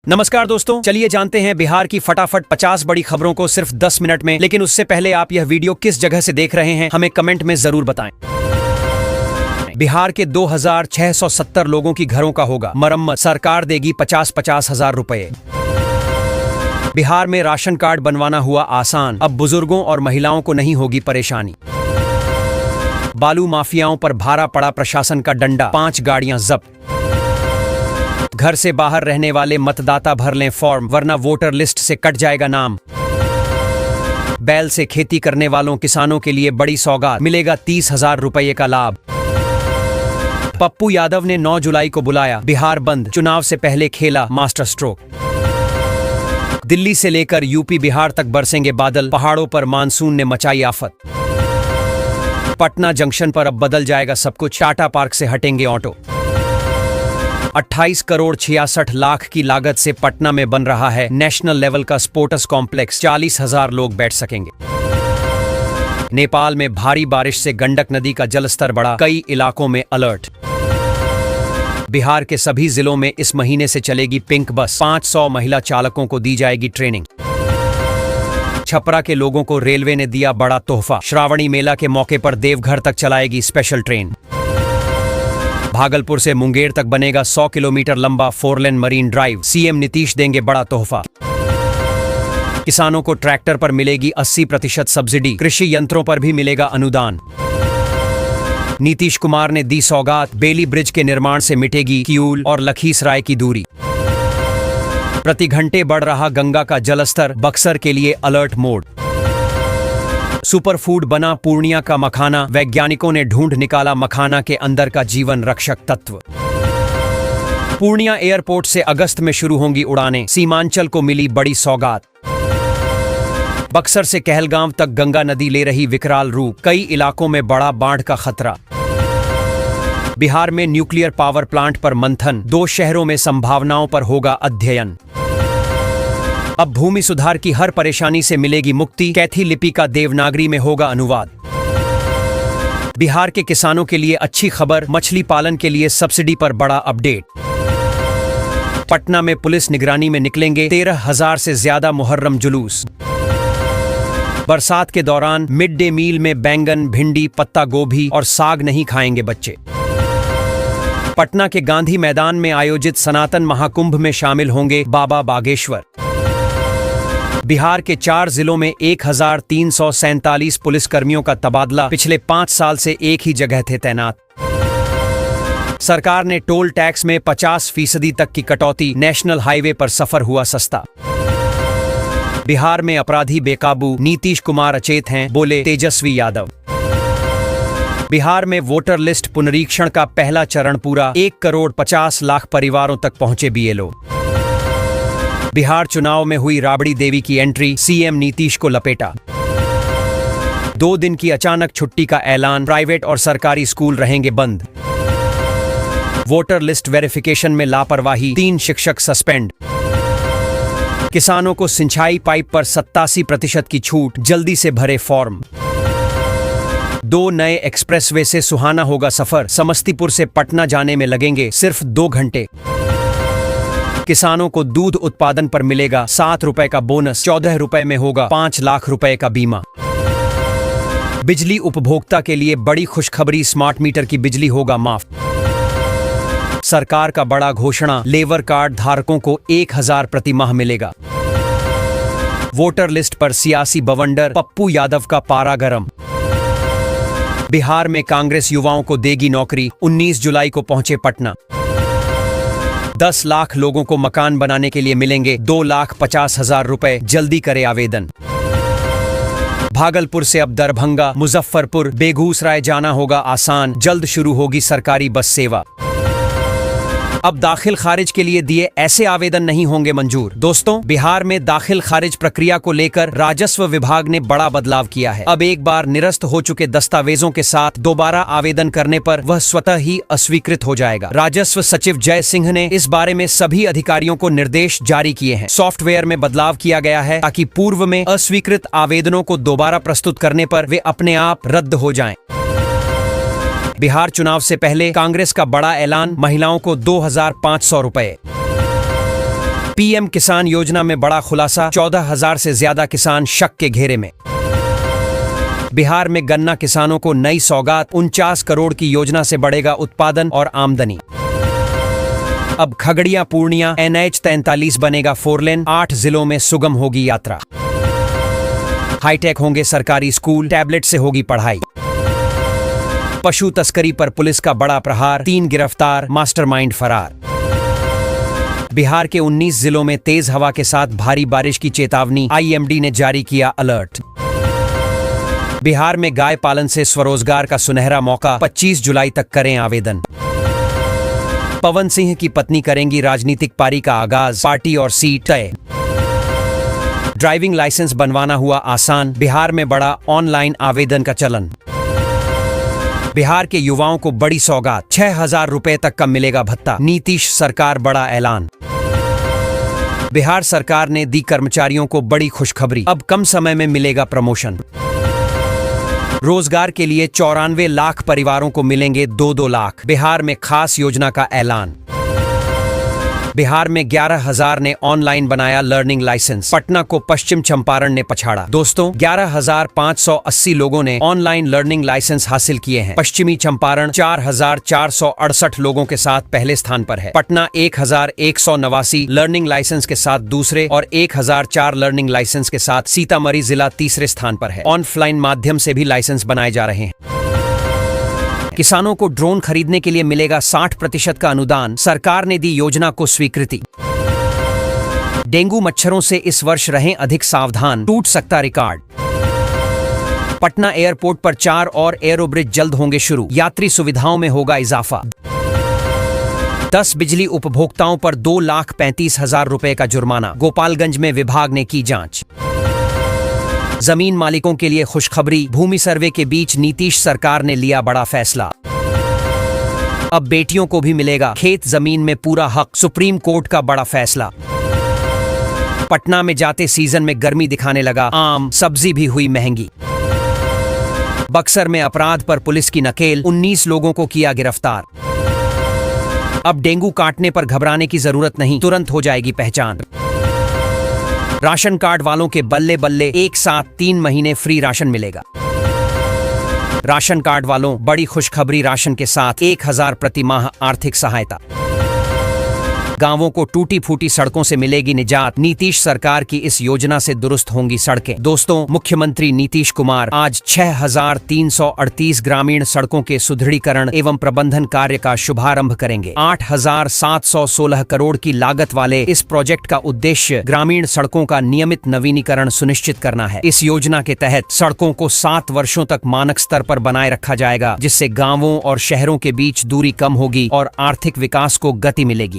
नमस्कार दोस्तों, चलिए जानते हैं बिहार की फटाफट 50 बड़ी खबरों को सिर्फ 10 मिनट में। लेकिन उससे पहले आप यह वीडियो किस जगह से देख रहे हैं हमें कमेंट में जरूर बताएं। बिहार के 2670 लोगों की घरों का होगा मरम्मत, सरकार देगी 50-50 हजार रुपए। बिहार में राशन कार्ड बनवाना हुआ आसान, अब बुजुर्गों और महिलाओं को नहीं होगी परेशानी। बालू माफियाओं पर भारा पड़ा प्रशासन का डंडा, 5 गाड़ियां जब्त। घर से बाहर रहने वाले मतदाता भर लें फॉर्म, वरना वोटर लिस्ट से कट जाएगा नाम। बैल से खेती करने वालों किसानों के लिए बड़ी सौगात, मिलेगा 30,000 रुपये का लाभ। पप्पू यादव ने 9 जुलाई को बुलाया बिहार बंद, चुनाव से पहले खेला मास्टर स्ट्रोक। दिल्ली से लेकर यूपी बिहार तक बरसेंगे बादल, पहाड़ों पर मानसून ने मचाई आफत। पटना जंक्शन पर अब बदल जाएगा सब कुछ, टाटा पार्क से हटेंगे ऑटो। 28 करोड़ 66 लाख की लागत से पटना में बन रहा है नेशनल लेवल का स्पोर्ट्स कॉम्प्लेक्स, 40,000 लोग बैठ सकेंगे। नेपाल में भारी बारिश से गंडक नदी का जलस्तर बढ़ा, कई इलाकों में अलर्ट। बिहार के सभी जिलों में इस महीने से चलेगी पिंक बस, 500 महिला चालकों को दी जाएगी ट्रेनिंग। छपरा के लोगों को रेलवे ने दिया बड़ा तोहफा, श्रावणी मेला के मौके पर देवघर तक चलाएगी स्पेशल ट्रेन। भागलपुर से मुंगेर तक बनेगा 100 किलोमीटर लंबा 4 लेन मरीन ड्राइव, सीएम नीतीश देंगे बड़ा तोहफा। किसानों को ट्रैक्टर पर मिलेगी 80% सब्सिडी, कृषि यंत्रों पर भी मिलेगा अनुदान। नीतीश कुमार ने दी सौगात, बेली ब्रिज के निर्माण से मिटेगी किऊल और लखीसराय की दूरी। प्रति घंटे बढ़ रहा गंगा का जलस्तर, बक्सर के लिए अलर्ट मोड। सुपरफूड बना पूर्णिया का मखाना, वैज्ञानिकों ने ढूंढ निकाला मखाना के अंदर का जीवन रक्षक तत्व। पूर्णिया एयरपोर्ट से अगस्त में शुरू होंगी उड़ानें, सीमांचल को मिली बड़ी सौगात। बक्सर से कहलगांव तक गंगा नदी ले रही विकराल रूप, कई इलाकों में बड़ा बाढ़ का खतरा। बिहार में न्यूक्लियर पावर प्लांट पर मंथन, 2 शहरों में संभावनाओं पर होगा अध्ययन। अब भूमि सुधार की हर परेशानी से मिलेगी मुक्ति, कैथी लिपि का देवनागरी में होगा अनुवाद। बिहार के किसानों के लिए अच्छी खबर, मछली पालन के लिए सब्सिडी पर बड़ा अपडेट। पटना में पुलिस निगरानी में निकलेंगे 13,000 से ज्यादा मुहर्रम जुलूस। बरसात के दौरान मिड डे मील में बैंगन, भिंडी, पत्ता गोभी और साग नहीं खाएंगे बच्चे। पटना के गांधी मैदान में आयोजित सनातन महाकुंभ में शामिल होंगे बाबा बागेश्वर। बिहार के 4 जिलों में 1347 पुलिसकर्मियों का तबादला, पिछले 5 साल से एक ही जगह थे तैनात। सरकार ने टोल टैक्स में 50% तक की कटौती, नेशनल हाईवे पर सफर हुआ सस्ता। बिहार में अपराधी बेकाबू, नीतीश कुमार अचेत हैं, बोले तेजस्वी यादव। बिहार में वोटर लिस्ट पुनरीक्षण का पहला चरण पूरा, 1 करोड़ 50 लाख परिवारों तक पहुंचे बीएलओ। बिहार चुनाव में हुई राबड़ी देवी की एंट्री, सीएम नीतीश को लपेटा। 2 दिन की अचानक छुट्टी का ऐलान, प्राइवेट और सरकारी स्कूल रहेंगे बंद। वोटर लिस्ट वेरिफिकेशन में लापरवाही, 3 शिक्षक सस्पेंड। किसानों को सिंचाई पाइप पर 87% की छूट, जल्दी से भरे फॉर्म। 2 नए एक्सप्रेसवे से सुहाना होगा सफर, समस्तीपुर से पटना जाने में लगेंगे सिर्फ 2 घंटे। किसानों को दूध उत्पादन पर मिलेगा 7 रुपए का बोनस, 14 रुपए में होगा 5 लाख रुपए का बीमा। बिजली उपभोक्ता के लिए बड़ी खुशखबरी, स्मार्ट मीटर की बिजली होगा माफ। सरकार का बड़ा घोषणा, लेबर कार्ड धारकों को 1,000 प्रति माह मिलेगा। वोटर लिस्ट पर सियासी बवंडर, पप्पू यादव का पारा गरम। बिहार में कांग्रेस युवाओं को देगी नौकरी, 19 जुलाई को पहुंचे पटना। 10 लाख लोगों को मकान बनाने के लिए मिलेंगे 2,50,000 रुपए, जल्दी करे आवेदन। भागलपुर से अब दरभंगा, मुजफ्फरपुर, बेगूसराय जाना होगा आसान, जल्द शुरू होगी सरकारी बस सेवा। अब दाखिल खारिज के लिए दिए ऐसे आवेदन नहीं होंगे मंजूर। दोस्तों, बिहार में दाखिल खारिज प्रक्रिया को लेकर राजस्व विभाग ने बड़ा बदलाव किया है। अब एक बार निरस्त हो चुके दस्तावेजों के साथ दोबारा आवेदन करने पर वह स्वतः ही अस्वीकृत हो जाएगा। राजस्व सचिव जय सिंह ने इस बारे में सभी अधिकारियों को निर्देश जारी किए हैं। सॉफ्टवेयर में बदलाव किया गया है ताकि पूर्व में अस्वीकृत आवेदनों को दोबारा प्रस्तुत करने पर वे अपने आप रद्द हो जाएं। बिहार चुनाव से पहले कांग्रेस का बड़ा ऐलान, महिलाओं को 2,500 रुपए। पीएम किसान योजना में बड़ा खुलासा, 14,000 से ज्यादा किसान शक के घेरे में। बिहार में गन्ना किसानों को नई सौगात, 49 करोड़ की योजना से बढ़ेगा उत्पादन और आमदनी। अब खगड़िया पूर्णिया NH 43 बनेगा 4 लेन, 8 जिलों में सुगम होगी यात्रा। हाईटेक होंगे सरकारी स्कूल, टैबलेट से होगी पढ़ाई। पशु तस्करी पर पुलिस का बड़ा प्रहार, 3 गिरफ्तार, मास्टरमाइंड फरार। बिहार के 19 जिलों में तेज हवा के साथ भारी बारिश की चेतावनी, IMD ने जारी किया अलर्ट। बिहार में गाय पालन से स्वरोजगार का सुनहरा मौका, 25 जुलाई तक करें आवेदन। पवन सिंह की पत्नी करेंगी राजनीतिक पारी का आगाज, पार्टी और सीट तय। ड्राइविंग लाइसेंस बनवाना हुआ आसान, बिहार में बड़ा ऑनलाइन आवेदन का चलन। बिहार के युवाओं को बड़ी सौगात, 6,000 रुपए तक का मिलेगा भत्ता, नीतीश सरकार बड़ा ऐलान। बिहार सरकार ने दी कर्मचारियों को बड़ी खुशखबरी, अब कम समय में मिलेगा प्रमोशन। रोजगार के लिए 94 लाख परिवारों को मिलेंगे 2-2 लाख, बिहार में खास योजना का ऐलान। बिहार में 11,000 ने ऑनलाइन बनाया लर्निंग लाइसेंस, पटना को पश्चिम चंपारण ने पछाड़ा। दोस्तों, 11,580 लोगों ने ऑनलाइन लर्निंग लाइसेंस हासिल किए हैं। पश्चिमी चंपारण 4,468 लोगों के साथ पहले स्थान पर है। पटना 1,189 लर्निंग लाइसेंस के साथ दूसरे और 1,004 लर्निंग लाइसेंस के साथ सीतामढ़ी जिला तीसरे स्थान पर है। ऑनलाइन माध्यम से भी लाइसेंस बनाए जा रहे हैं। किसानों को ड्रोन खरीदने के लिए मिलेगा 60% का अनुदान, सरकार ने दी योजना को स्वीकृति। डेंगू मच्छरों से इस वर्ष रहें अधिक सावधान, टूट सकता रिकॉर्ड। पटना एयरपोर्ट पर 4 और एयरोब्रिज जल्द होंगे शुरू, यात्री सुविधाओं में होगा इजाफा। 10 बिजली उपभोक्ताओं पर 2,35,000 रुपए का जुर्माना, गोपालगंज में विभाग ने की जांच। जमीन मालिकों के लिए खुशखबरी, भूमि सर्वे के बीच नीतीश सरकार ने लिया बड़ा फैसला। अब बेटियों को भी मिलेगा खेत जमीन में पूरा हक, सुप्रीम कोर्ट का बड़ा फैसला। पटना में जाते सीजन में गर्मी दिखाने लगा आम, सब्जी भी हुई महंगी। बक्सर में अपराध पर पुलिस की नकेल, 19 लोगों को किया गिरफ्तार। अब डेंगू काटने पर घबराने की जरूरत नहीं, तुरंत हो जाएगी पहचान। राशन कार्ड वालों के बल्ले बल्ले, एक साथ 3 महीने फ्री राशन मिलेगा। राशन कार्ड वालों बड़ी खुशखबरी, राशन के साथ 1,000 प्रति माह आर्थिक सहायता। गांवों को टूटी फूटी सड़कों से मिलेगी निजात, नीतीश सरकार की इस योजना से दुरुस्त होंगी सड़कें। दोस्तों, मुख्यमंत्री नीतीश कुमार आज 6,338 ग्रामीण सड़कों के सुदृढ़ीकरण एवं प्रबंधन कार्य का शुभारंभ करेंगे। 8,716 करोड़ की लागत वाले इस प्रोजेक्ट का उद्देश्य ग्रामीण सड़कों का नियमित नवीनीकरण सुनिश्चित करना है। इस योजना के तहत सड़कों को 7 वर्षों तक मानक स्तर पर बनाए रखा जाएगा, जिससे गाँवों और शहरों के बीच दूरी कम होगी और आर्थिक विकास को गति मिलेगी।